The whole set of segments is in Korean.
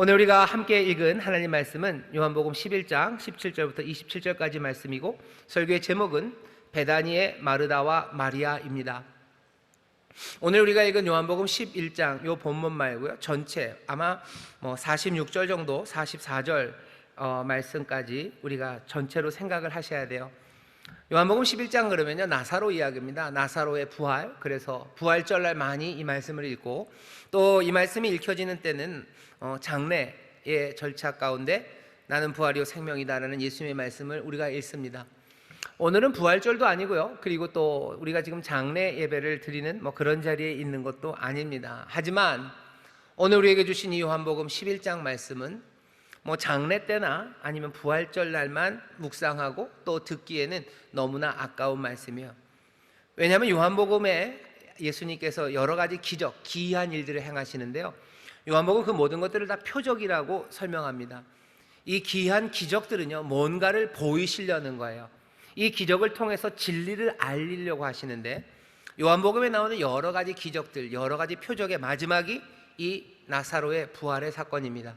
오늘 우리가 함께 읽은 하나님 말씀은 요한복음 11장 17절부터 27절까지 말씀이고, 설교의 제목은 베다니의 마르다와 마리아입니다. 오늘 우리가 읽은 요한복음 11장 요 본문 말고요, 전체 아마 46절 정도, 44절 말씀까지 우리가 전체로 생각을 하셔야 돼요. 요한복음 11장 그러면요, 나사로 이야기입니다. 나사로의 부활. 그래서 부활절날 많이 이 말씀을 읽고, 또 이 말씀이 읽혀지는 때는 장례의 절차 가운데 나는 부활이요 생명이다라는 예수님의 말씀을 우리가 읽습니다. 오늘은 부활절도 아니고요, 그리고 또 우리가 지금 장례 예배를 드리는 그런 자리에 있는 것도 아닙니다. 하지만 오늘 우리에게 주신 이 요한복음 11장 말씀은 장례 때나 아니면 부활절 날만 묵상하고 또 듣기에는 너무나 아까운 말씀이에요. 왜냐하면 요한복음에 예수님께서 여러 가지 기적, 기이한 일들을 행하시는데요, 요한복음 그 모든 것들을 다 표적이라고 설명합니다. 이 기이한 기적들은요, 뭔가를 보이시려는 거예요. 이 기적을 통해서 진리를 알리려고 하시는데, 요한복음에 나오는 여러 가지 기적들, 여러 가지 표적의 마지막이 이 나사로의 부활의 사건입니다.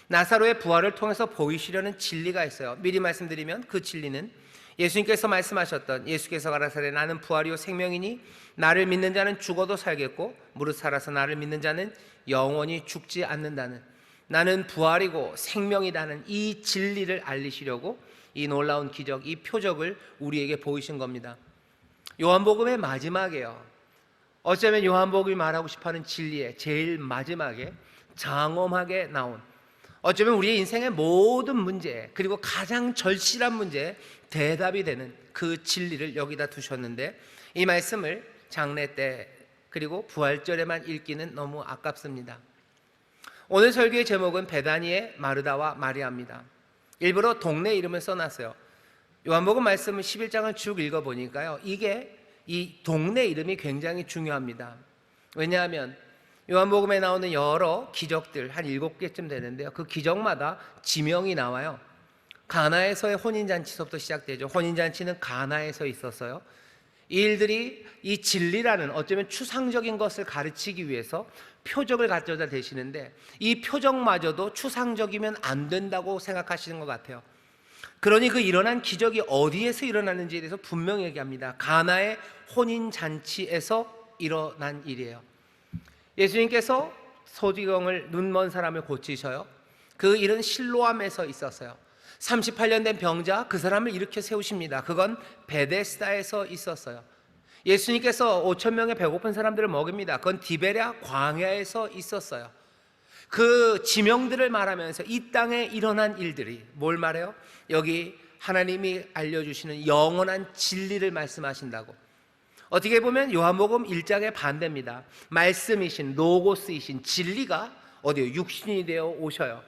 나사로의 부활을 통해서 보이시려는 진리가 있어요. 미리 말씀드리면 그 진리는 예수님께서 말씀하셨던, 예수께서 가라사대 나는 부활이요 생명이니 나를 믿는 자는 죽어도 살겠고 무릇 살아서 나를 믿는 자는 영원히 죽지 않는다는, 나는 부활이고 생명이라는 이 진리를 알리시려고 이 놀라운 기적, 이 표적을 우리에게 보이신 겁니다. 요한복음의 마지막이에요. 어쩌면 요한복음이 말하고 싶어하는 진리의 제일 마지막에 장엄하게 나온, 어쩌면 우리의 인생의 모든 문제, 그리고 가장 절실한 문제에 대답이 되는 그 진리를 여기다 두셨는데, 이 말씀을 장례 때 그리고 부활절에만 읽기는 너무 아깝습니다. 오늘 설교의 제목은 베다니의 마르다와 마리아입니다. 일부러 동네 이름을 써놨어요. 요한복음 말씀을 11장을 쭉 읽어보니까요, 이게 이 동네 이름이 굉장히 중요합니다. 왜냐하면 요한복음에 나오는 여러 기적들 한 7개쯤 되는데요, 그 기적마다 지명이 나와요. 가나에서의 혼인잔치서부터 시작되죠. 혼인잔치는 가나에서 있었어요. 이 일들이 이 진리라는, 어쩌면 추상적인 것을 가르치기 위해서 표적을 가져다 대시는데, 이 표적마저도 추상적이면 안 된다고 생각하시는 것 같아요. 그러니 그 일어난 기적이 어디에서 일어났는지에 대해서 분명히 얘기합니다. 가나의 혼인잔치에서 일어난 일이에요. 예수님께서 소지경을, 눈먼 사람을 고치셔요. 그 일은 실로암에서 있었어요. 38년 된 병자, 그 사람을 일으켜 세우십니다. 그건 베데스다에서 있었어요. 예수님께서 5,000명의 배고픈 사람들을 먹입니다. 그건 디베랴 광야에서 있었어요. 그 지명들을 말하면서 이 땅에 일어난 일들이 뭘 말해요? 여기 하나님이 알려주시는 영원한 진리를 말씀하신다고. 어떻게 보면 요한복음 1장의 반대입니다. 말씀이신, 로고스이신 진리가 어디요? 육신이 되어 오셔요.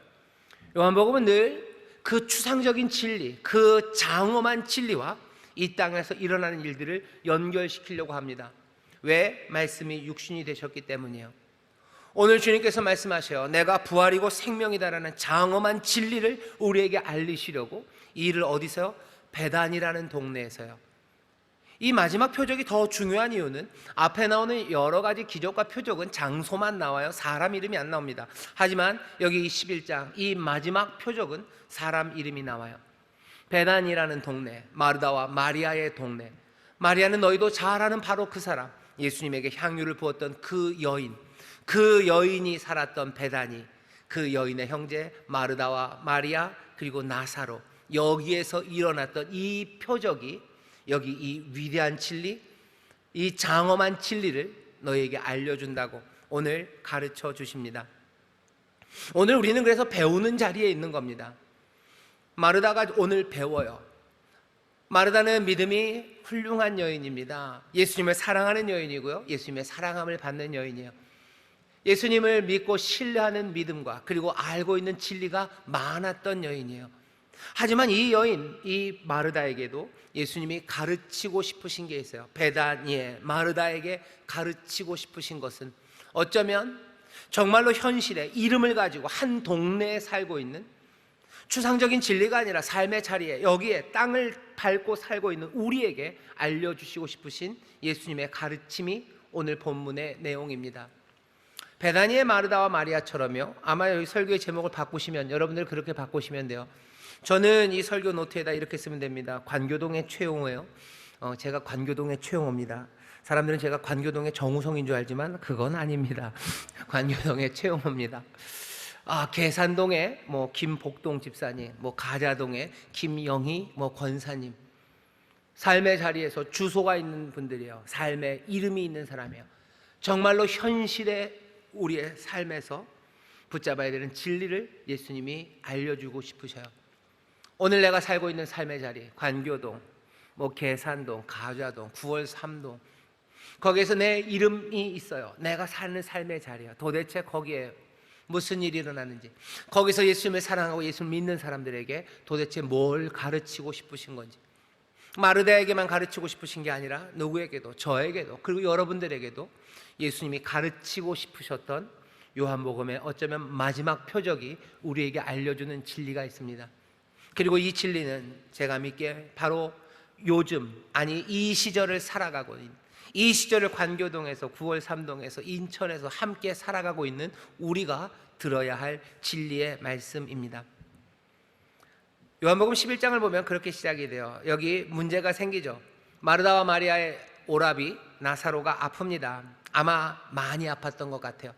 요한복음은 늘 그 추상적인 진리, 그 장엄한 진리와 이 땅에서 일어나는 일들을 연결시키려고 합니다. 왜? 말씀이 육신이 되셨기 때문이에요. 오늘 주님께서 말씀하셔요. 내가 부활이고 생명이다라는 장엄한 진리를 우리에게 알리시려고 이 일을 어디서요? 베단이라는 동네에서요. 이 마지막 표적이 더 중요한 이유는 앞에 나오는 여러 가지 기적과 표적은 장소만 나와요. 사람 이름이 안 나옵니다. 하지만 여기 11장 이 마지막 표적은 사람 이름이 나와요. 베단이라는 동네, 마르다와 마리아의 동네. 마리아는 너희도 잘 아는 바로 그 사람, 예수님에게 향유를 부었던 그 여인, 그 여인이 살았던 베다니, 그 여인의 형제 마르다와 마리아, 그리고 나사로, 여기에서 일어났던 이 표적이, 여기 이 위대한 진리, 이 장엄한 진리를 너희에게 알려준다고 오늘 가르쳐 주십니다. 오늘 우리는 그래서 배우는 자리에 있는 겁니다. 마르다가 오늘 배워요. 마르다는 믿음이 훌륭한 여인입니다. 예수님을 사랑하는 여인이고요, 예수님의 사랑함을 받는 여인이에요. 예수님을 믿고 신뢰하는 믿음과 그리고 알고 있는 진리가 많았던 여인이에요. 하지만 이 여인, 이 마르다에게도 예수님이 가르치고 싶으신 게 있어요. 베다니의 마르다에게 가르치고 싶으신 것은 어쩌면 정말로 현실의 이름을 가지고 한 동네에 살고 있는, 추상적인 진리가 아니라 삶의 자리에, 여기에 땅을 밟고 살고 있는 우리에게 알려주시고 싶으신 예수님의 가르침이 오늘 본문의 내용입니다. 베다니의 마르다와 마리아처럼요. 아마 여기 설교의 제목을 바꾸시면, 여러분들 그렇게 바꾸시면 돼요. 저는 이 설교 노트에다 이렇게 쓰면 됩니다. 관교동의 최용호예요. 제가 관교동의 최용호입니다. 사람들은 제가 관교동의 정우성인 줄 알지만 그건 아닙니다. 관교동의 최용호입니다. 계산동의 김복동 집사님, 가자동의 김영희 권사님, 삶의 자리에서 주소가 있는 분들이에요. 삶의 이름이 있는 사람이에요. 정말로 현실의 우리의 삶에서 붙잡아야 되는 진리를 예수님이 알려주고 싶으셔요. 오늘 내가 살고 있는 삶의 자리, 관교동, 계산동, 가자동, 9월 3동, 거기에서 내 이름이 있어요. 내가 사는 삶의 자리야. 도대체 거기에 무슨 일이 일어나는지, 거기서 예수님을 사랑하고 예수를 믿는 사람들에게 도대체 뭘 가르치고 싶으신 건지, 마르다에게만 가르치고 싶으신 게 아니라 누구에게도, 저에게도, 그리고 여러분들에게도 예수님이 가르치고 싶으셨던 요한복음의 어쩌면 마지막 표적이 우리에게 알려주는 진리가 있습니다. 그리고 이 진리는 제가 믿기에 바로 요즘, 아니 이 시절을 살아가고 있는, 이 시절을 관교동에서, 9월 3동에서, 인천에서 함께 살아가고 있는 우리가 들어야 할 진리의 말씀입니다. 요한복음 11장을 보면 그렇게 시작이 돼요. 여기 문제가 생기죠. 마르다와 마리아의 오라비 나사로가 아픕니다. 아마 많이 아팠던 것 같아요.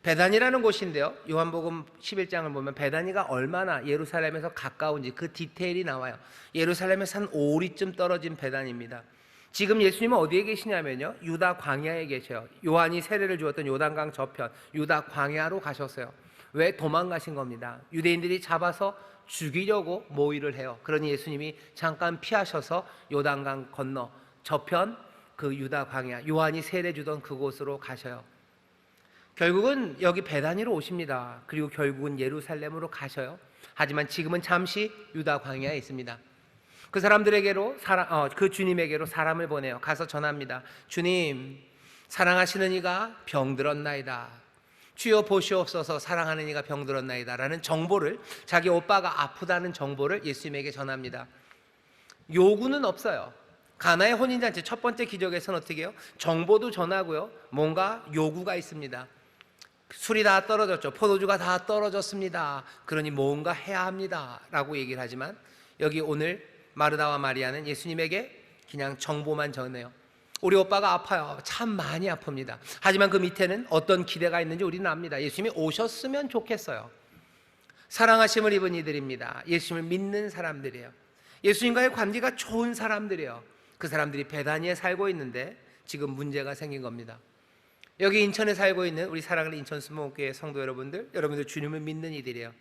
베다니라는 곳인데요, 요한복음 11장을 보면 베다니가 얼마나 예루살렘에서 가까운지 그 디테일이 나와요. 예루살렘에서 한 5리쯤 떨어진 베다니입니다. 지금 예수님은 어디에 계시냐면요, 유다 광야에 계셔요. 요한이 세례를 주었던 요단강 저편 유다 광야로 가셨어요. 왜? 도망가신 겁니다. 유대인들이 잡아서 죽이려고 모의를 해요. 그러니 예수님이 잠깐 피하셔서 요단강 건너 저편 그 유다 광야, 요한이 세례 주던 그곳으로 가셔요. 결국은 여기 베다니로 오십니다. 그리고 결국은 예루살렘으로 가셔요. 하지만 지금은 잠시 유다 광야에 있습니다. 그 사람들에게로 그 주님에게로 사람을 보내요. 가서 전합니다. 주님, 사랑하시는 이가 병들었나이다. 주여 보시옵소서, 사랑하는 이가 병들었나이다 라는 정보를, 자기 오빠가 아프다는 정보를 예수님에게 전합니다. 요구는 없어요. 가나의 혼인잔치 첫 번째 기적에서는 어떻게 해요? 정보도 전하고요, 뭔가 요구가 있습니다. 술이 다 떨어졌죠. 포도주가 다 떨어졌습니다. 그러니 뭔가 해야 합니다 라고 얘기를 하지만, 여기 오늘 마르다와 마리아는 예수님에게 그냥 정보만 전해요. 우리 오빠가 아파요. 참 많이 아픕니다. 하지만 그 밑에는 어떤 기대가 있는지 우리는 압니다. 예수님이 오셨으면 좋겠어요. 사랑하심을 입은 이들입니다. 예수님을 믿는 사람들이에요. 예수님과의 관계가 좋은 사람들이에요. 그 사람들이 베다니에 살고 있는데 지금 문제가 생긴 겁니다. 여기 인천에 살고 있는 우리 사랑하는 인천 수목교회 성도 여러분들 주님을 믿는 이들이에요.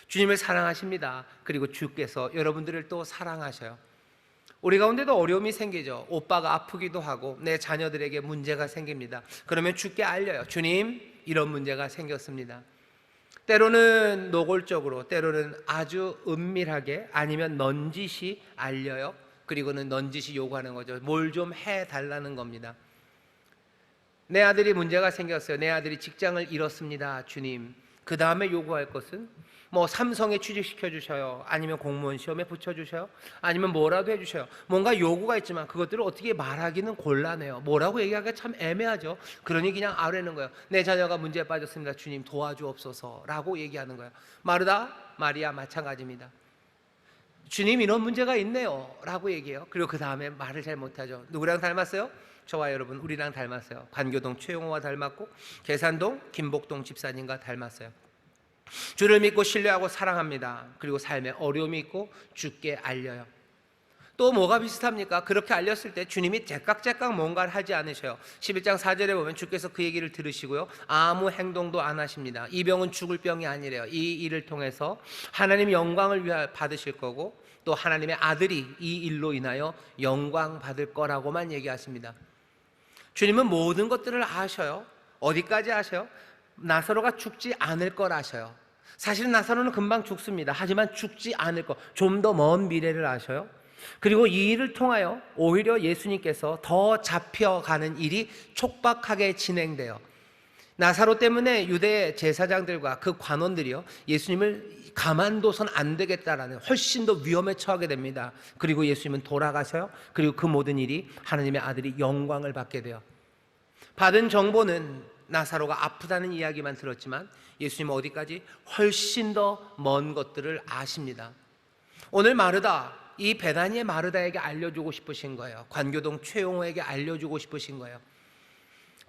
주님을 사랑하십니다. 그리고 주께서 여러분들을 또 사랑하셔요. 우리 가운데도 어려움이 생기죠. 오빠가 아프기도 하고 내 자녀들에게 문제가 생깁니다. 그러면 주께 알려요. 주님, 이런 문제가 생겼습니다. 때로는 노골적으로, 때로는 아주 은밀하게, 아니면 넌지시 알려요. 그리고는 넌지시 요구하는 거죠. 뭘 좀 해달라는 겁니다. 내 아들이 문제가 생겼어요. 내 아들이 직장을 잃었습니다. 주님, 그 다음에 요구할 것은 삼성에 취직시켜 주셔요. 아니면 공무원 시험에 붙여주셔요. 아니면 뭐라도 해주셔요. 뭔가 요구가 있지만 그것들을 어떻게 말하기는 곤란해요. 뭐라고 얘기하기가 참 애매하죠. 그러니 그냥 아뢰는 거예요. 내 자녀가 문제에 빠졌습니다. 주님 도와주옵소서 라고 얘기하는 거예요. 마르다, 마리아 마찬가지입니다. 주님, 이런 문제가 있네요 라고 얘기해요. 그리고 그 다음에 말을 잘 못하죠. 누구랑 닮았어요? 저와 여러분, 우리랑 닮았어요. 관교동 최용호와 닮았고, 계산동 김복동 집사님과 닮았어요. 주를 믿고 신뢰하고 사랑합니다. 그리고 삶에 어려움이 있고 주께 알려요. 또 뭐가 비슷합니까? 그렇게 알렸을 때 주님이 제깍제깍 뭔가를 하지 않으셔요. 11장 4절에 보면 주께서 그 얘기를 들으시고요, 아무 행동도 안 하십니다. 이 병은 죽을 병이 아니래요. 이 일을 통해서 하나님 영광을 받으실 거고, 또 하나님의 아들이 이 일로 인하여 영광 받을 거라고만 얘기하십니다. 주님은 모든 것들을 아셔요. 어디까지 아셔요? 나사로가 죽지 않을 걸 아셔요. 사실은 나사로는 금방 죽습니다. 하지만 죽지 않을 것, 좀 더 먼 미래를 아셔요. 그리고 이 일을 통하여 오히려 예수님께서 더 잡혀가는 일이 촉박하게 진행돼요. 나사로 때문에 유대 제사장들과 그 관원들이요, 예수님을 가만둬선 안 되겠다라는, 훨씬 더 위험에 처하게 됩니다. 그리고 예수님은 돌아가셔요. 그리고 그 모든 일이 하나님의 아들이 영광을 받게 돼요. 받은 정보는 나사로가 아프다는 이야기만 들었지만 예수님은 어디까지? 훨씬 더 먼 것들을 아십니다. 오늘 마르다, 이 베다니의 마르다에게 알려주고 싶으신 거예요. 관교동 최용호에게 알려주고 싶으신 거예요.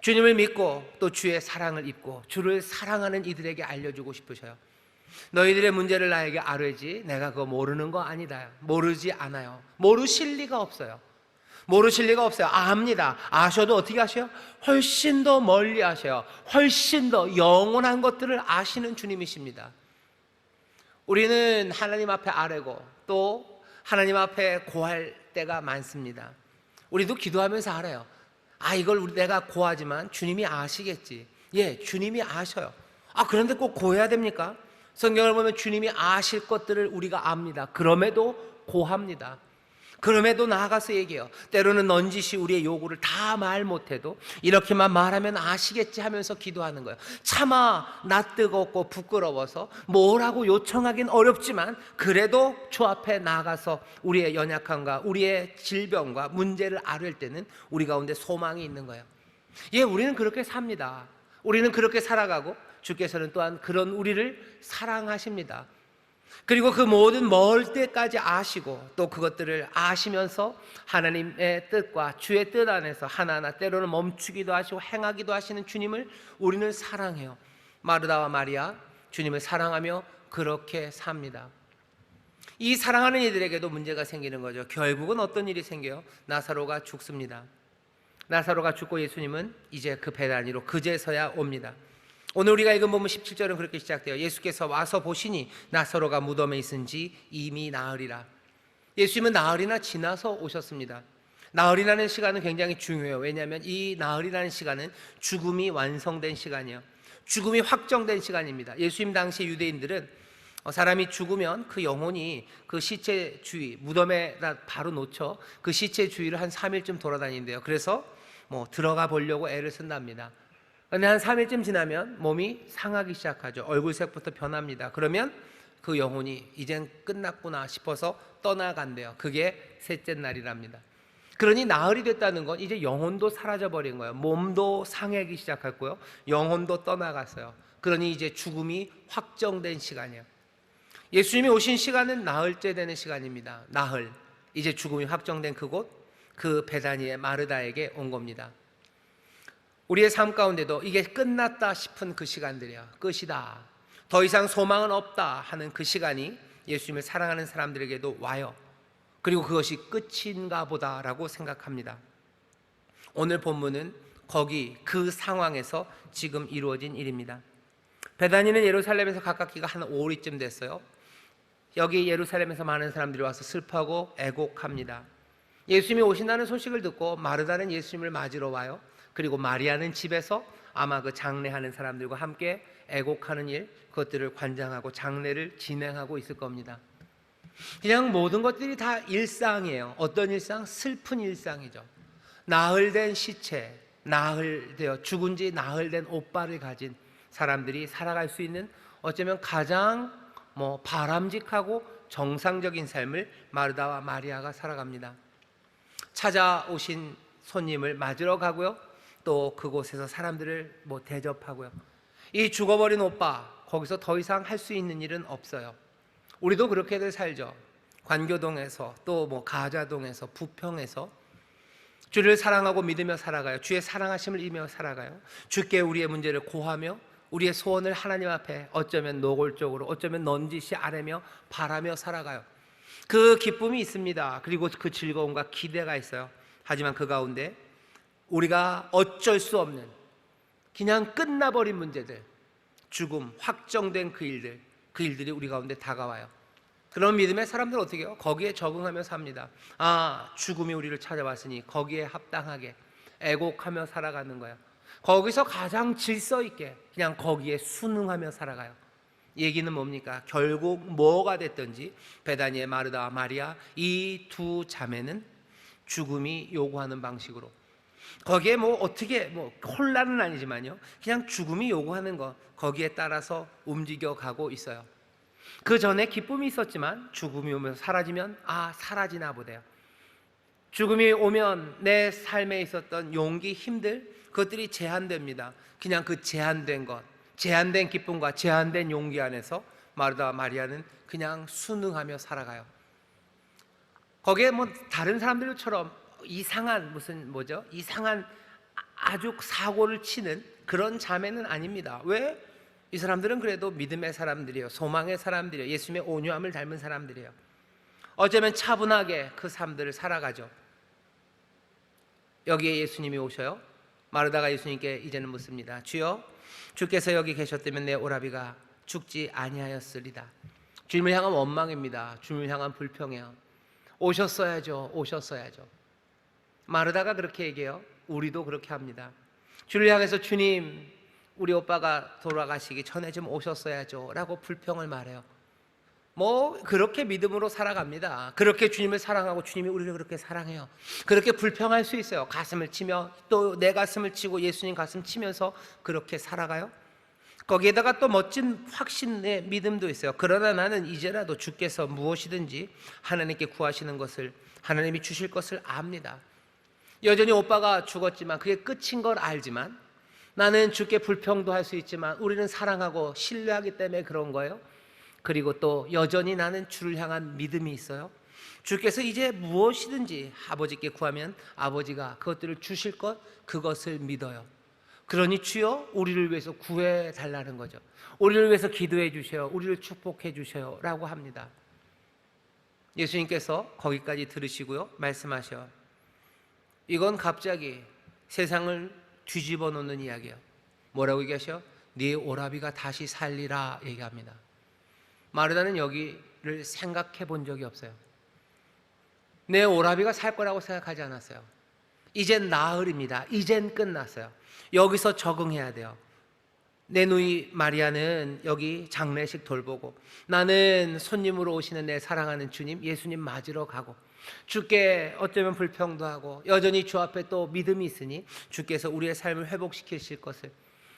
주님을 믿고 또 주의 사랑을 입고 주를 사랑하는 이들에게 알려주고 싶으셔요. 너희들의 문제를 나에게 아뢰지 내가 그거 모르는 거 아니다. 모르지 않아요. 모르실 리가 없어요. 모르실 리가 없어요. 압니다. 아셔도 어떻게 아셔요? 훨씬 더 멀리 아셔요. 훨씬 더 영원한 것들을 아시는 주님이십니다. 우리는 하나님 앞에 아뢰고 또 하나님 앞에 고할 때가 많습니다. 우리도 기도하면서 알아요. 이걸 내가 고하지만 주님이 아시겠지. 예, 주님이 아셔요. 그런데 꼭 고해야 됩니까? 성경을 보면 주님이 아실 것들을 우리가 압니다. 그럼에도 고합니다. 그럼에도 나아가서 얘기해요. 때로는 넌지시 우리의 요구를 다 말 못해도 이렇게만 말하면 아시겠지 하면서 기도하는 거예요. 차마 낯뜨겁고 부끄러워서 뭐라고 요청하긴 어렵지만 그래도 주 앞에 나가서 우리의 연약함과 우리의 질병과 문제를 아뢰을 때는 우리 가운데 소망이 있는 거예요. 예, 우리는 그렇게 삽니다. 우리는 그렇게 살아가고 주께서는 또한 그런 우리를 사랑하십니다. 그리고 그 모든 멀 때까지 아시고 또 그것들을 아시면서 하나님의 뜻과 주의 뜻 안에서 하나하나 때로는 멈추기도 하시고 행하기도 하시는 주님을 우리는 사랑해요. 마르다와 마리아 주님을 사랑하며 그렇게 삽니다. 이 사랑하는 이들에게도 문제가 생기는 거죠. 결국은 어떤 일이 생겨요? 나사로가 죽습니다. 나사로가 죽고 예수님은 이제 그 베다니로 그제서야 옵니다. 오늘 우리가 읽은 본문 17절은 그렇게 시작돼요. 예수께서 와서 보시니 나사로가 무덤에 있은지 이미 나흘이라. 예수님은 나흘이나 지나서 오셨습니다. 나흘이라는 시간은 굉장히 중요해요. 왜냐하면 이 나흘이라는 시간은 죽음이 완성된 시간이에요. 죽음이 확정된 시간입니다. 예수님 당시 유대인들은 사람이 죽으면 그 영혼이 그 시체 주위 무덤에다 바로 놓쳐 그 시체 주위를 한 3일쯤 돌아다닌대요. 그래서 들어가 보려고 애를 쓴답니다. 근데 한 3일쯤 지나면 몸이 상하기 시작하죠. 얼굴색부터 변합니다. 그러면 그 영혼이 이젠 끝났구나 싶어서 떠나간대요. 그게 셋째 날이랍니다. 그러니 나흘이 됐다는 건 이제 영혼도 사라져버린 거예요. 몸도 상하기 시작했고요, 영혼도 떠나갔어요. 그러니 이제 죽음이 확정된 시간이에요. 예수님이 오신 시간은 나흘째 되는 시간입니다. 나흘, 이제 죽음이 확정된 그곳, 그 베다니의 마르다에게 온 겁니다. 우리의 삶 가운데도 이게 끝났다 싶은 그 시간들이야. 끝이다, 더 이상 소망은 없다 하는 그 시간이 예수님을 사랑하는 사람들에게도 와요. 그리고 그것이 끝인가 보다라고 생각합니다. 오늘 본문은 거기 그 상황에서 지금 이루어진 일입니다. 베다니는 예루살렘에서 가깝기가 한 5리쯤 됐어요. 여기 예루살렘에서 많은 사람들이 와서 슬퍼하고 애곡합니다. 예수님이 오신다는 소식을 듣고 마르다는 예수님을 맞으러 와요. 그리고 마리아는 집에서 아마 그 장례하는 사람들과 함께 애곡하는 일, 그것들을 관장하고 장례를 진행하고 있을 겁니다. 그냥 모든 것들이 다 일상이에요. 어떤 일상? 슬픈 일상이죠. 나흘된 시체, 나흘되어 죽은 지 나흘된 오빠를 가진 사람들이 살아갈 수 있는 어쩌면 가장 바람직하고 정상적인 삶을 마르다와 마리아가 살아갑니다. 찾아오신 손님을 맞으러 가고요, 또 그곳에서 사람들을 대접하고요. 이 죽어버린 오빠, 거기서 더 이상 할 수 있는 일은 없어요. 우리도 그렇게들 살죠. 관교동에서 또 가자동에서 부평에서 주를 사랑하고 믿으며 살아가요. 주의 사랑하심을 이며 살아가요. 주께 우리의 문제를 고하며 우리의 소원을 하나님 앞에 어쩌면 노골적으로 어쩌면 넌지시 아뢰며 바라며 살아가요. 그 기쁨이 있습니다. 그리고 그 즐거움과 기대가 있어요. 하지만 그 가운데 우리가 어쩔 수 없는 그냥 끝나버린 문제들, 죽음, 확정된 그 일들이 우리 가운데 다가와요. 그런 믿음의 사람들은 어떻게 해요? 거기에 적응하며 삽니다. 죽음이 우리를 찾아왔으니 거기에 합당하게 애곡하며 살아가는 거예요. 거기서 가장 질서 있게 그냥 거기에 순응하며 살아가요. 얘기는 뭡니까? 결국 뭐가 됐든지 베다니의 마르다와 마리아, 이 두 자매는 죽음이 요구하는 방식으로, 거기에 어떻게 혼란은 아니지만요, 그냥 죽음이 요구하는 것, 거기에 따라서 움직여 가고 있어요. 그 전에 기쁨이 있었지만 죽음이 오면서 사라지면 사라지나 보대요. 죽음이 오면 내 삶에 있었던 용기, 힘들, 그것들이 제한됩니다. 그냥 그 제한된 것, 제한된 기쁨과 제한된 용기 안에서 마르다와 마리아는 그냥 순응하며 살아가요. 거기에 뭐 다른 사람들처럼 이상한 이상한 아주 사고를 치는 그런 자매는 아닙니다. 왜? 이 사람들은 그래도 믿음의 사람들이에요. 소망의 사람들이에요. 예수님의 온유함을 닮은 사람들이에요. 어쩌면 차분하게 그 삶들을 살아가죠. 여기에 예수님이 오셔요. 마르다가 예수님께 이제는 묻습니다. 주여, 주께서 여기 계셨다면 내 오라비가 죽지 아니하였으리다. 주님을 향한 원망입니다. 주님을 향한 불평이에요. 오셨어야죠. 오셨어야죠. 마르다가 그렇게 얘기해요. 우리도 그렇게 합니다. 주를 향해서 주님, 우리 오빠가 돌아가시기 전에 좀 오셨어야죠 라고 불평을 말해요. 뭐 그렇게 믿음으로 살아갑니다. 그렇게 주님을 사랑하고 주님이 우리를 그렇게 사랑해요. 그렇게 불평할 수 있어요. 가슴을 치며 또 내 가슴을 치고 예수님 가슴 치면서 그렇게 살아가요. 거기에다가 또 멋진 확신의 믿음도 있어요. 그러나 나는 이제라도 주께서 무엇이든지 하나님께 구하시는 것을, 하나님이 주실 것을 압니다. 여전히 오빠가 죽었지만 그게 끝인 걸 알지만 나는 주께 불평도 할 수 있지만 우리는 사랑하고 신뢰하기 때문에 그런 거예요. 그리고 또 여전히 나는 주를 향한 믿음이 있어요. 주께서 이제 무엇이든지 아버지께 구하면 아버지가 그것들을 주실 것, 그것을 믿어요. 그러니 주여, 우리를 위해서 구해 달라는 거죠. 우리를 위해서 기도해 주셔요. 우리를 축복해 주셔요 라고 합니다. 예수님께서 거기까지 들으시고요, 말씀하셔요. 이건 갑자기 세상을 뒤집어 놓는 이야기예요. 뭐라고 얘기하셔요? 네 오라비가 다시 살리라 얘기합니다. 마르다는 여기를 생각해 본 적이 없어요. 내 오라비가 살 거라고 생각하지 않았어요. 이젠 나흘입니다. 이젠 끝났어요. 여기서 적응해야 돼요. 내 누이 마리아는 여기 장례식 돌보고 나는 손님으로 오시는 내 사랑하는 주님 예수님 맞으러 가고 주께 어쩌면 불평도 하고 여전히 주 앞에 또 믿음이 있으니 주께서 우리의 삶을 회복시키실 것을,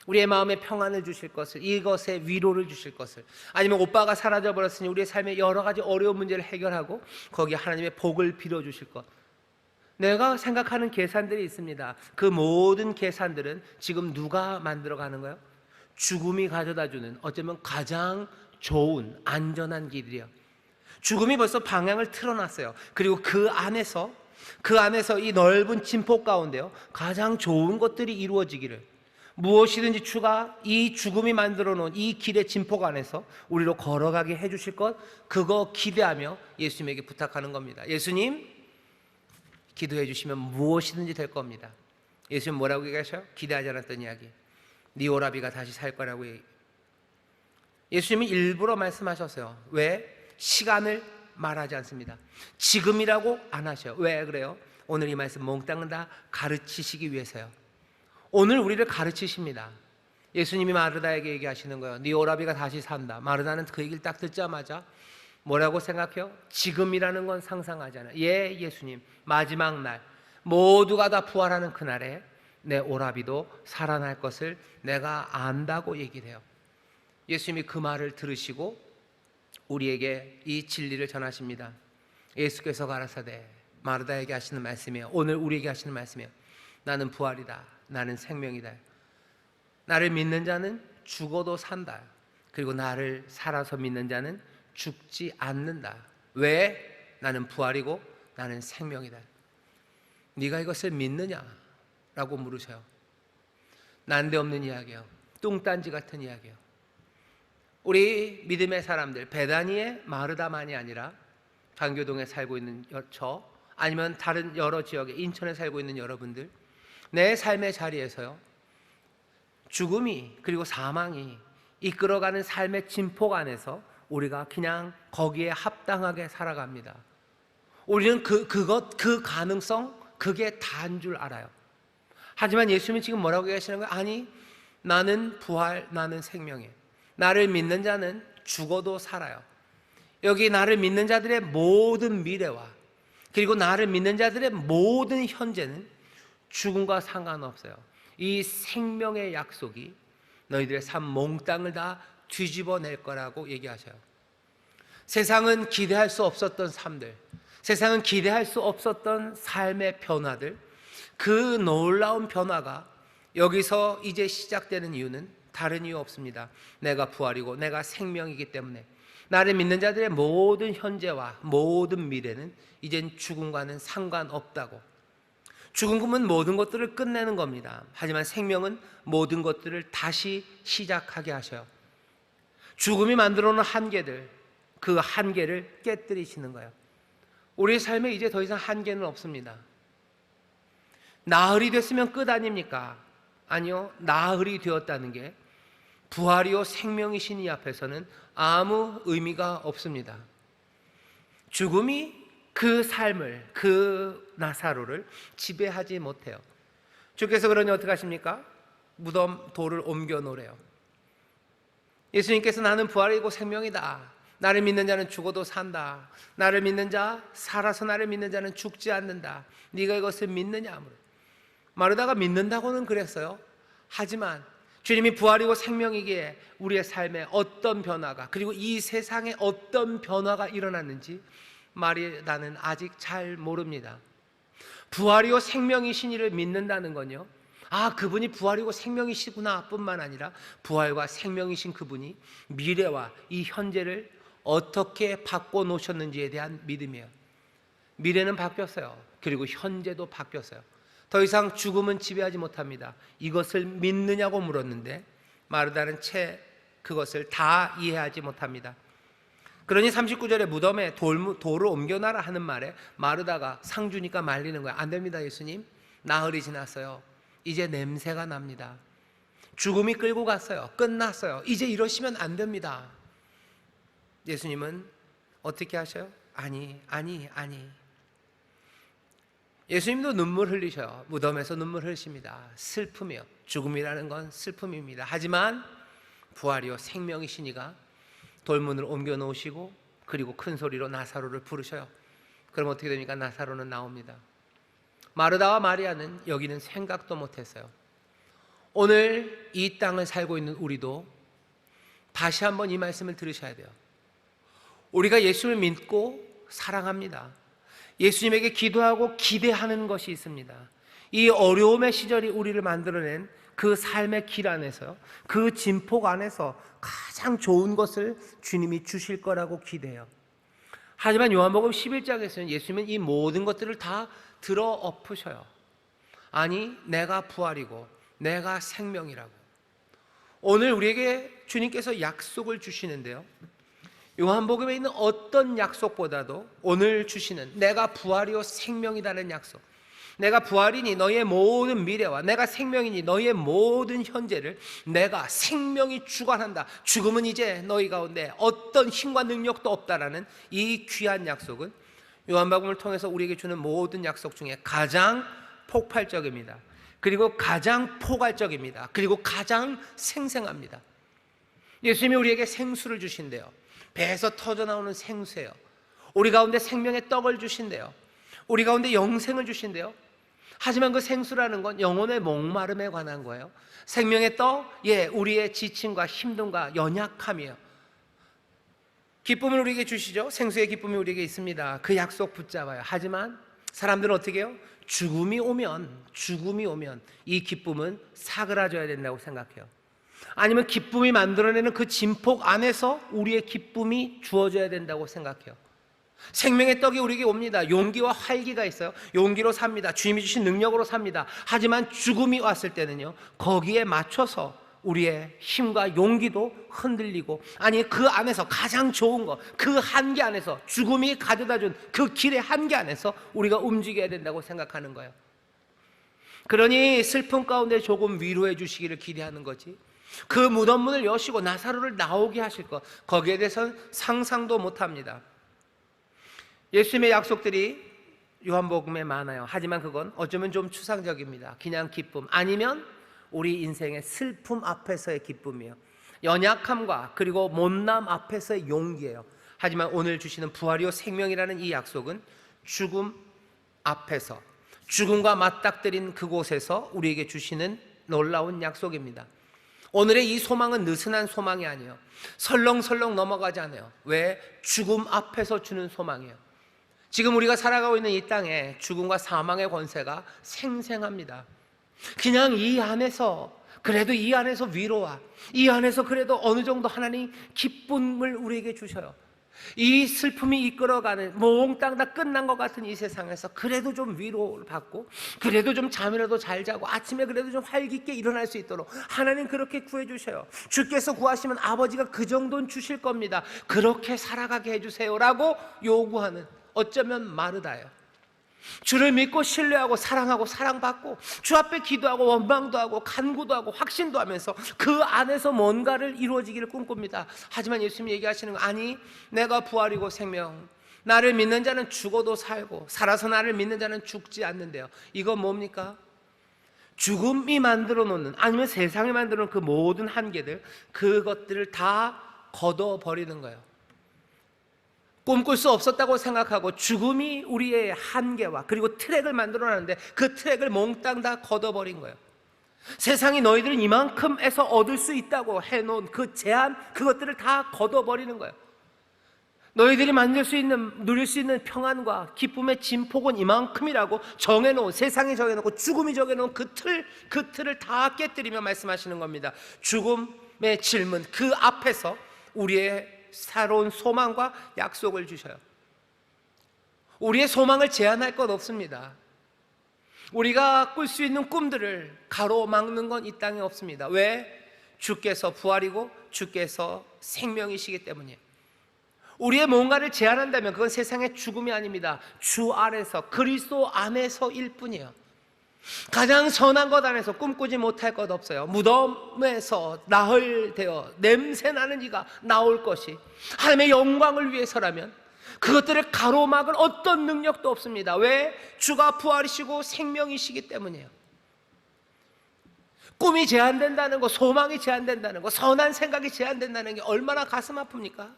우리의 마음에 평안을 주실 것을, 이것에 위로를 주실 것을, 아니면 오빠가 사라져 버렸으니 우리의 삶에 여러 가지 어려운 문제를 해결하고 거기에 하나님의 복을 빌어 주실 것, 내가 생각하는 계산들이 있습니다. 그 모든 계산들은 지금 누가 만들어가는 거예요? 죽음이 가져다주는 어쩌면 가장 좋은 안전한 길이에요. 죽음이 벌써 방향을 틀어놨어요. 그리고 그 안에서 이 넓은 진폭 가운데요 가장 좋은 것들이 이루어지기를, 무엇이든지 주가 이 죽음이 만들어 놓은 이 길의 진폭 안에서 우리로 걸어가게 해주실 것, 그거 기대하며 예수님에게 부탁하는 겁니다. 예수님, 기도해 주시면 무엇이든지 될 겁니다. 예수님 뭐라고 얘기하셔요? 기대하지 않았던 이야기, 네 오라비가 다시 살 거라고 예수님이 일부러 말씀하셨어요. 왜? 시간을 말하지 않습니다. 지금이라고 안 하셔요. 왜 그래요? 오늘 이 말씀 몽땅 다 가르치시기 위해서요. 오늘 우리를 가르치십니다. 예수님이 마르다에게 얘기하시는 거예요. 네 오라비가 다시 산다. 마르다는 그 얘기를 딱 듣자마자 뭐라고 생각해요? 지금이라는 건 상상하지 않아요. 예, 예수님, 마지막 날 모두가 다 부활하는 그날에 내 오라비도 살아날 것을 내가 안다고 얘기를 해요. 예수님이 그 말을 들으시고 우리에게 이 진리를 전하십니다. 예수께서 가라사대, 마르다에게 하시는 말씀이에요. 오늘 우리에게 하시는 말씀이에요. 나는 부활이다. 나는 생명이다. 나를 믿는 자는 죽어도 산다. 그리고 나를 살아서 믿는 자는 죽지 않는다. 왜? 나는 부활이고 나는 생명이다. 네가 이것을 믿느냐? 라고 물으셔요. 난데없는 이야기예요. 뚱딴지 같은 이야기예요. 우리 믿음의 사람들, 베다니의 마르다만이 아니라 방교동에 살고 있는 저, 아니면 다른 여러 지역에, 인천에 살고 있는 여러분들, 내 삶의 자리에서요 죽음이 그리고 사망이 이끌어가는 삶의 진폭 안에서 우리가 그냥 거기에 합당하게 살아갑니다. 우리는 그 가능성, 그게 다인 줄 알아요. 하지만 예수님은 지금 뭐라고 얘기하시는 거예요? 아니, 나는 부활, 나는 생명이에요. 나를 믿는 자는 죽어도 살아요. 여기 나를 믿는 자들의 모든 미래와 그리고 나를 믿는 자들의 모든 현재는 죽음과 상관없어요. 이 생명의 약속이 너희들의 삶 몽땅을 다 뒤집어낼 거라고 얘기하셔요. 세상은 기대할 수 없었던 삶들, 세상은 기대할 수 없었던 삶의 변화들, 그 놀라운 변화가 여기서 이제 시작되는 이유는 다른 이유 없습니다. 내가 부활이고 내가 생명이기 때문에 나를 믿는 자들의 모든 현재와 모든 미래는 이젠 죽음과는 상관없다고. 죽음은 모든 것들을 끝내는 겁니다. 하지만 생명은 모든 것들을 다시 시작하게 하셔요. 죽음이 만들어 놓은 한계들, 그 한계를 깨뜨리시는 거예요. 우리의 삶에 이제 더 이상 한계는 없습니다. 나흘이 됐으면 끝 아닙니까? 아니요, 나흘이 되었다는 게 부활이요 생명이신 이 앞에서는 아무 의미가 없습니다. 죽음이 그 삶을, 그 나사로를 지배하지 못해요. 주께서 그러니 어떻게 하십니까? 무덤 돌을 옮겨 놓으래요. 예수님께서 나는 부활이고 생명이다. 나를 믿는 자는 죽어도 산다. 나를 믿는 자, 살아서 나를 믿는 자는 죽지 않는다. 네가 이것을 믿느냐? 마르다가 믿는다고는 그랬어요. 하지만 주님이 부활이고 생명이기에 우리의 삶에 어떤 변화가, 그리고 이 세상에 어떤 변화가 일어났는지 마르다는 아직 잘 모릅니다. 부활이요 생명이신 이를 믿는다는 건요, 그분이 부활이고 생명이시구나 뿐만 아니라 부활과 생명이신 그분이 미래와 이 현재를 어떻게 바꿔놓으셨는지에 대한 믿음이에요. 미래는 바뀌었어요. 그리고 현재도 바뀌었어요. 더 이상 죽음은 지배하지 못합니다. 이것을 믿느냐고 물었는데 마르다는 채 그것을 다 이해하지 못합니다. 그러니 39절에 무덤에 돌을 옮겨놔라 하는 말에 마르다가 상 주니까 말리는 거야. 안 됩니다, 예수님. 나흘이 지났어요. 이제 냄새가 납니다. 죽음이 끌고 갔어요. 끝났어요. 이제 이러시면 안 됩니다. 예수님은 어떻게 하셔요? 아니. 예수님도 눈물 흘리셔요. 무덤에서 눈물 흘리십니다. 슬픔이요. 죽음이라는 건 슬픔입니다. 하지만 부활이요 생명이시니가 돌문을 옮겨 놓으시고 그리고 큰 소리로 나사로를 부르셔요. 그럼 어떻게 됩니까? 나사로는 나옵니다. 마르다와 마리아는 여기는 생각도 못했어요. 오늘 이 땅을 살고 있는 우리도 다시 한번 이 말씀을 들으셔야 돼요. 우리가 예수를 믿고 사랑합니다. 예수님에게 기도하고 기대하는 것이 있습니다. 이 어려움의 시절이 우리를 만들어낸 그 삶의 길 안에서요, 그 진폭 안에서 가장 좋은 것을 주님이 주실 거라고 기대해요. 하지만 요한복음 11장에서는 예수님은 이 모든 것들을 다 들어 엎으셔요. 아니, 내가 부활이고 내가 생명이라고. 오늘 우리에게 주님께서 약속을 주시는데요, 요한복음에 있는 어떤 약속보다도 오늘 주시는 내가 부활이요 생명이라는 약속, 내가 부활이니 너희의 모든 미래와 내가 생명이니 너희의 모든 현재를 내가 생명이 주관한다. 죽음은 이제 너희 가운데 어떤 힘과 능력도 없다라는 이 귀한 약속은 요한복음을 통해서 우리에게 주는 모든 약속 중에 가장 폭발적입니다. 그리고 가장 포괄적입니다. 그리고 가장 생생합니다. 예수님이 우리에게 생수를 주신대요. 배에서 터져나오는 생수예요. 우리 가운데 생명의 떡을 주신대요. 우리 가운데 영생을 주신대요. 하지만 그 생수라는 건 영혼의 목마름에 관한 거예요. 생명의 떡, 우리의 지침과 힘듦과 연약함이에요. 기쁨을 우리에게 주시죠. 생수의 기쁨이 우리에게 있습니다. 그 약속 붙잡아요. 하지만 사람들은 어떻게 해요? 죽음이 오면 이 기쁨은 사그라져야 된다고 생각해요. 아니면 기쁨이 만들어내는 그 진폭 안에서 우리의 기쁨이 주어져야 된다고 생각해요. 생명의 떡이 우리에게 옵니다. 용기와 활기가 있어요. 용기로 삽니다. 주님이 주신 능력으로 삽니다. 하지만 죽음이 왔을 때는요, 거기에 맞춰서 우리의 힘과 용기도 흔들리고, 아니 그 안에서 가장 좋은 것, 그 한계 안에서, 죽음이 가져다 준 그 길의 한계 안에서 우리가 움직여야 된다고 생각하는 거예요. 그러니 슬픔 가운데 조금 위로해 주시기를 기대하는 거지, 그 무덤 문을 여시고 나사로를 나오게 하실 것, 거기에 대해서는 상상도 못합니다. 예수님의 약속들이 요한복음에 많아요. 하지만 그건 어쩌면 좀 추상적입니다. 그냥 기쁨, 아니면 우리 인생의 슬픔 앞에서의 기쁨이에요. 연약함과 그리고 못남 앞에서의 용기예요. 하지만 오늘 주시는 부활이요 생명이라는 이 약속은 죽음 앞에서, 죽음과 맞닥뜨린 그곳에서 우리에게 주시는 놀라운 약속입니다. 오늘의 이 소망은 느슨한 소망이 아니에요. 설렁설렁 넘어가지 않아요. 왜? 죽음 앞에서 주는 소망이에요. 지금 우리가 살아가고 있는 이 땅에 죽음과 사망의 권세가 생생합니다. 그냥 이 안에서, 그래도 이 안에서 위로와 이 안에서 그래도 어느 정도 하나님 기쁨을 우리에게 주셔요. 이 슬픔이 이끌어가는 몽땅 다 끝난 것 같은 이 세상에서 그래도 좀 위로를 받고, 그래도 좀 잠이라도 잘 자고 아침에 그래도 좀 활기있게 일어날 수 있도록 하나님 그렇게 구해 주셔요. 주께서 구하시면 아버지가 그 정도는 주실 겁니다. 그렇게 살아가게 해주세요 라고 요구하는, 어쩌면 마르다예요. 주를 믿고 신뢰하고 사랑하고 사랑받고 주 앞에 기도하고 원망도 하고 간구도 하고 확신도 하면서 그 안에서 뭔가를 이루어지기를 꿈꿉니다. 하지만 예수님이 얘기하시는 거, 아니 내가 부활이고 생명, 나를 믿는 자는 죽어도 살고 살아서 나를 믿는 자는 죽지 않는데요. 이건 뭡니까? 죽음이 만들어 놓는, 아니면 세상이 만들어 놓은 그 모든 한계들, 그것들을 다 걷어버리는 거예요. 꿈꿀 수 없었다고 생각하고 죽음이 우리의 한계와 그리고 트랙을 만들어놨는데 그 트랙을 몽땅 다 걷어버린 거예요. 세상이 너희들은 이만큼에서 얻을 수 있다고 해놓은 그 제한, 그것들을 다 걷어버리는 거예요. 너희들이 만들 수 있는, 누릴 수 있는 평안과 기쁨의 진폭은 이만큼이라고 정해놓은, 세상이 정해놓고 죽음이 정해놓은 그 틀을 다 깨뜨리며 말씀하시는 겁니다. 죽음의 질문, 그 앞에서 우리의 새로운 소망과 약속을 주셔요. 우리의 소망을 제한할 것 없습니다. 우리가 꿀 수 있는 꿈들을 가로막는 건 이 땅에 없습니다. 왜? 주께서 부활이고 주께서 생명이시기 때문이에요. 우리의 뭔가를 제한한다면 그건 세상의 죽음이 아닙니다. 주 안에서, 그리스도 안에서일 뿐이에요. 가장 선한 것 안에서 꿈꾸지 못할 것 없어요. 무덤에서 나흘되어 냄새나는 이가 나올 것이 하나님의 영광을 위해서라면 그것들을 가로막을 어떤 능력도 없습니다. 왜? 주가 부활이시고 생명이시기 때문이에요. 꿈이 제한된다는 거, 소망이 제한된다는 거, 선한 생각이 제한된다는 게 얼마나 가슴 아픕니까?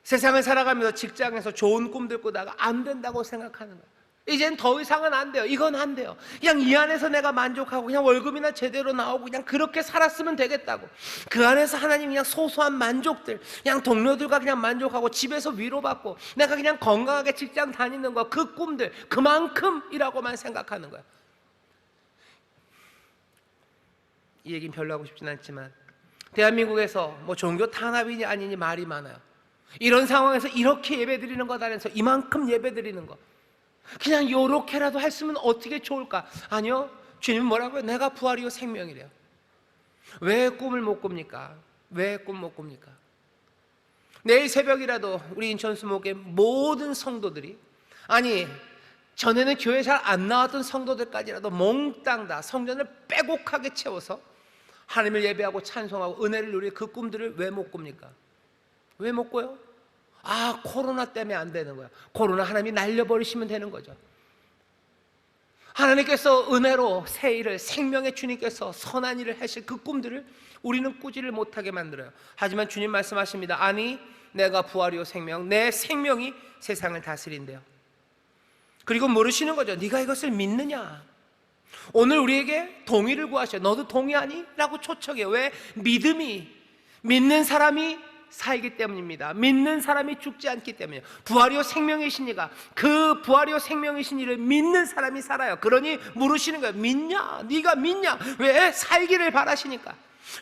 세상을 살아가면서 직장에서 좋은 꿈들 꾸다가 안 된다고 생각하는 거예요. 이젠 더 이상은 안 돼요. 이건 안 돼요. 그냥 이 안에서 내가 만족하고 그냥 월급이나 제대로 나오고 그냥 그렇게 살았으면 되겠다고, 그 안에서 하나님 그냥 소소한 만족들, 그냥 동료들과 그냥 만족하고 집에서 위로받고 내가 그냥 건강하게 직장 다니는 거, 그 꿈들 그만큼이라고만 생각하는 거예요. 이 얘기는 별로 하고 싶진 않지만 대한민국에서 뭐 종교 탄압이니 아니니 말이 많아요. 이런 상황에서 이렇게 예배드리는 것 안에서 이만큼 예배드리는 거, 그냥 요렇게라도 했으면 어떻게 좋을까? 아니요, 주님은 뭐라고요? 내가 부활이요 생명이래요. 왜 꿈을 못 꿉니까? 왜 꿈 못 꿉니까? 내일 새벽이라도 우리 인천 수목의 모든 성도들이, 아니 전에는 교회 잘 안 나왔던 성도들까지라도 몽땅 다 성전을 빼곡하게 채워서 하나님을 예배하고 찬송하고 은혜를 누릴 그 꿈들을 왜 못 꿉니까? 왜 못 꿔요? 아, 코로나 때문에 안 되는 거야. 코로나 하나님이 날려버리시면 되는 거죠. 하나님께서 은혜로 새 일을, 생명의 주님께서 선한 일을 하실 그 꿈들을 우리는 꾸지를 못하게 만들어요. 하지만 주님 말씀하십니다. 아니 내가 부활이요 생명, 내 생명이 세상을 다스린대요. 그리고 물으시는 거죠. 네가 이것을 믿느냐? 오늘 우리에게 동의를 구하셔요. 너도 동의하니? 라고 초청해요. 왜? 믿음이, 믿는 사람이 살기 때문입니다. 믿는 사람이 죽지 않기 때문이에요. 부활이요 생명이신 이가, 그 부활이요 생명이신 이를 믿는 사람이 살아요. 그러니 물으시는 거예요. 믿냐? 네가 믿냐? 왜? 살기를 바라시니까,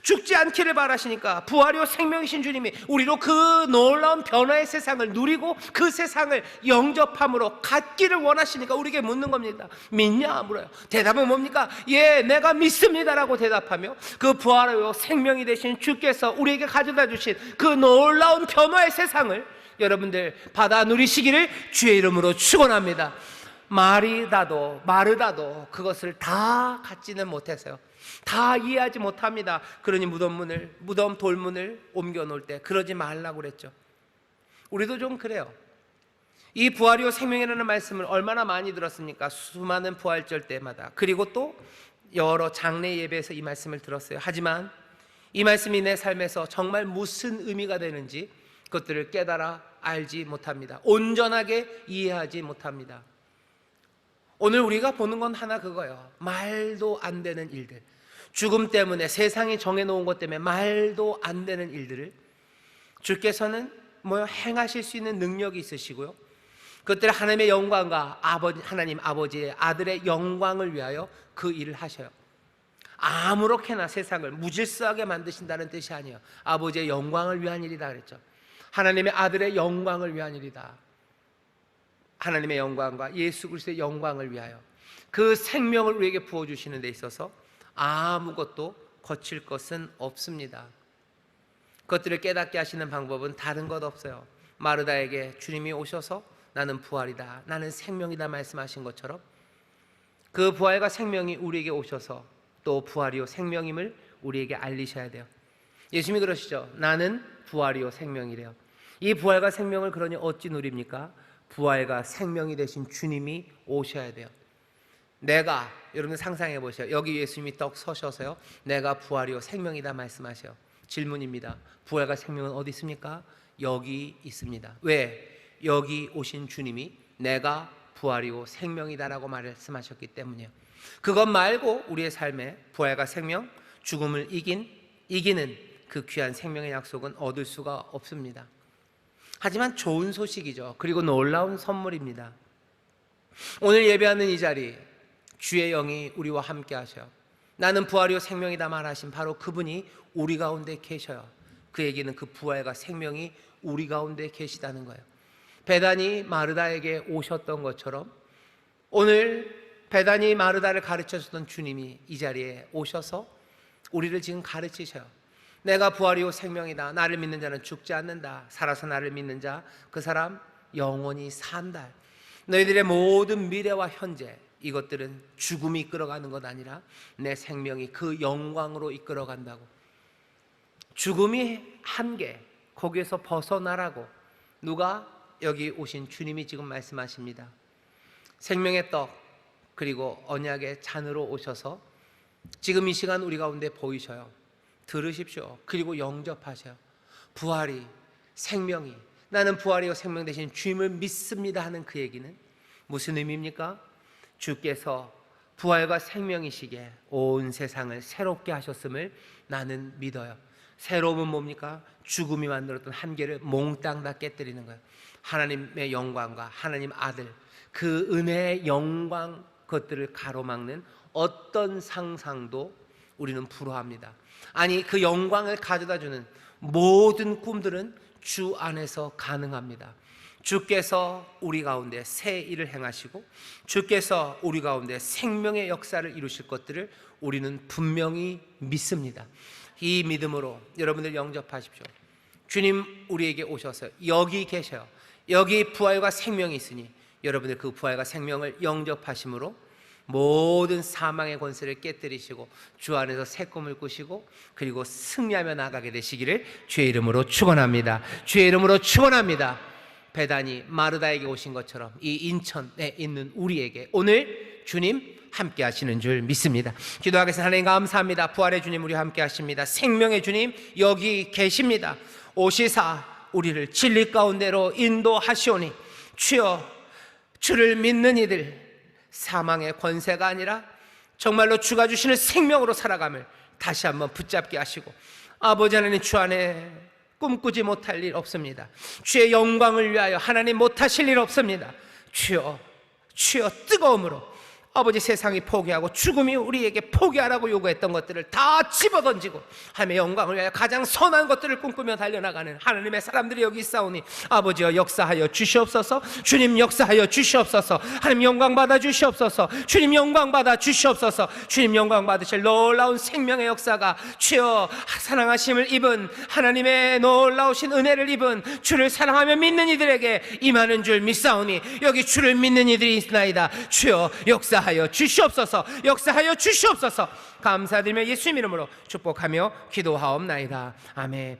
죽지 않기를 바라시니까, 부활이요 생명이신 주님이 우리로 그 놀라운 변화의 세상을 누리고 그 세상을 영접함으로 갖기를 원하시니까 우리에게 묻는 겁니다. 믿냐? 물어요. 대답은 뭡니까? 예, 내가 믿습니다라고 대답하며 그 부활이요 생명이 되신 주께서 우리에게 가져다 주신 그 놀라운 변화의 세상을 여러분들 받아 누리시기를 주의 이름으로 축원합니다. 마르다도 그것을 다 갖지는 못해서요, 다 이해하지 못합니다. 그러니 무덤 돌문을 옮겨 놓을 때 그러지 말라고 그랬죠. 우리도 좀 그래요. 이 부활이요 생명이라는 말씀을 얼마나 많이 들었습니까? 수많은 부활절 때마다, 그리고 또 여러 장례 예배에서 이 말씀을 들었어요. 하지만 이 말씀이 내 삶에서 정말 무슨 의미가 되는지 그것들을 깨달아 알지 못합니다. 온전하게 이해하지 못합니다. 오늘 우리가 보는 건 하나 그거예요. 말도 안 되는 일들, 죽음 때문에, 세상이 정해놓은 것 때문에 말도 안 되는 일들을 주께서는 행하실 수 있는 능력이 있으시고요, 그것들을 하나님의 영광과 하나님 아버지의 아들의 영광을 위하여 그 일을 하셔요. 아무렇게나 세상을 무질서하게 만드신다는 뜻이 아니에요. 아버지의 영광을 위한 일이다 그랬죠. 하나님의 아들의 영광을 위한 일이다. 하나님의 영광과 예수 그리스도의 영광을 위하여 그 생명을 우리에게 부어주시는 데 있어서 아무것도 거칠 것은 없습니다. 그것들을 깨닫게 하시는 방법은 다른 것 없어요. 마르다에게 주님이 오셔서 나는 부활이다, 나는 생명이다 말씀하신 것처럼 그 부활과 생명이 우리에게 오셔서 또 부활이요 생명임을 우리에게 알리셔야 돼요. 예수님이 그러시죠. 나는 부활이요 생명이래요. 이 부활과 생명을 그러니 어찌 누립니까? 부활과 생명이 되신 주님이 오셔야 돼요. 내가, 여러분 상상해 보세요. 여기 예수님이 떡 서셔서요, 내가 부활이요 생명이다 말씀하셔요. 질문입니다. 부활과 생명은 어디 있습니까? 여기 있습니다. 왜? 여기 오신 주님이 내가 부활이요 생명이다라고 말씀하셨기 때문이에요. 그것 말고 우리의 삶에 부활과 생명, 죽음을 이기는 그 귀한 생명의 약속은 얻을 수가 없습니다. 하지만 좋은 소식이죠. 그리고 놀라운 선물입니다. 오늘 예배하는 이 자리, 주의 영이 우리와 함께 하셔요. 나는 부활이요 생명이다 말하신 바로 그분이 우리 가운데 계셔요. 그 얘기는 그 부활과 생명이 우리 가운데 계시다는 거예요. 베다니 마르다에게 오셨던 것처럼 오늘 베다니 마르다를 가르쳐주던 주님이 이 자리에 오셔서 우리를 지금 가르치셔요. 내가 부활이요 생명이다. 나를 믿는 자는 죽지 않는다. 살아서 나를 믿는 자, 그 사람 영원히 산다. 너희들의 모든 미래와 현재, 이것들은 죽음이 이끌어가는 것 아니라 내 생명이 그 영광으로 이끌어간다고. 죽음이 한계, 거기에서 벗어나라고 누가? 여기 오신 주님이 지금 말씀하십니다. 생명의 떡 그리고 언약의 잔으로 오셔서 지금 이 시간 우리 가운데 보이셔요. 들으십시오. 그리고 영접하셔요. 부활이, 생명이, 나는 부활이요 생명 되신 주님을 믿습니다 하는 그 얘기는 무슨 의미입니까? 주께서 부활과 생명이시기에 온 세상을 새롭게 하셨음을 나는 믿어요. 새로움은 뭡니까? 죽음이 만들었던 한계를 몽땅 다 깨뜨리는 거예요. 하나님의 영광과 하나님 아들, 그 은혜의 영광, 그것들을 가로막는 어떤 상상도 우리는 불허합니다. 아니, 그 영광을 가져다주는 모든 꿈들은 주 안에서 가능합니다. 주께서 우리 가운데 새 일을 행하시고 주께서 우리 가운데 생명의 역사를 이루실 것들을 우리는 분명히 믿습니다. 이 믿음으로 여러분들 영접하십시오. 주님 우리에게 오셔서 여기 계셔요. 여기 부활과 생명이 있으니 여러분들 그 부활과 생명을 영접하심으로 모든 사망의 권세를 깨뜨리시고 주 안에서 새 꿈을 꾸시고 그리고 승리하며 나가게 되시기를 주의 이름으로 축원합니다. 주의 이름으로 축원합니다. 베다니 마르다에게 오신 것처럼 이 인천에 있는 우리에게 오늘 주님 함께 하시는 줄 믿습니다. 기도하겠습니다. 하나님 감사합니다. 부활의 주님 우리와 함께 하십니다. 생명의 주님 여기 계십니다. 오시사 우리를 진리 가운데로 인도하시오니 주여, 주를 믿는 이들 사망의 권세가 아니라 정말로 주가 주시는 생명으로 살아감을 다시 한번 붙잡게 하시고 아버지 하나님 주 안에 꿈꾸지 못할 일 없습니다. 주의 영광을 위하여 하나님 못하실 일 없습니다. 주여, 주여 뜨거움으로 아버지 세상이 포기하고 죽음이 우리에게 포기하라고 요구했던 것들을 다 집어던지고 하나님의 영광을 위하여 가장 선한 것들을 꿈꾸며 달려나가는 하나님의 사람들이 여기 있사오니 아버지여 역사하여 주시옵소서. 주님 역사하여 주시옵소서. 하나님 영광 받아 주시옵소서. 주님 영광 받아 주시옵소서. 주님 영광 받으실 놀라운 생명의 역사가 주여 사랑하심을 입은 하나님의 놀라우신 은혜를 입은 주를 사랑하며 믿는 이들에게 임하는 줄 믿사오니 여기 주를 믿는 이들이 있나이다. 주여 역사하여 주시옵소서. 역사하여 주시옵소서. 감사드리며 예수님 이름으로 축복하며 기도하옵나이다. 아멘.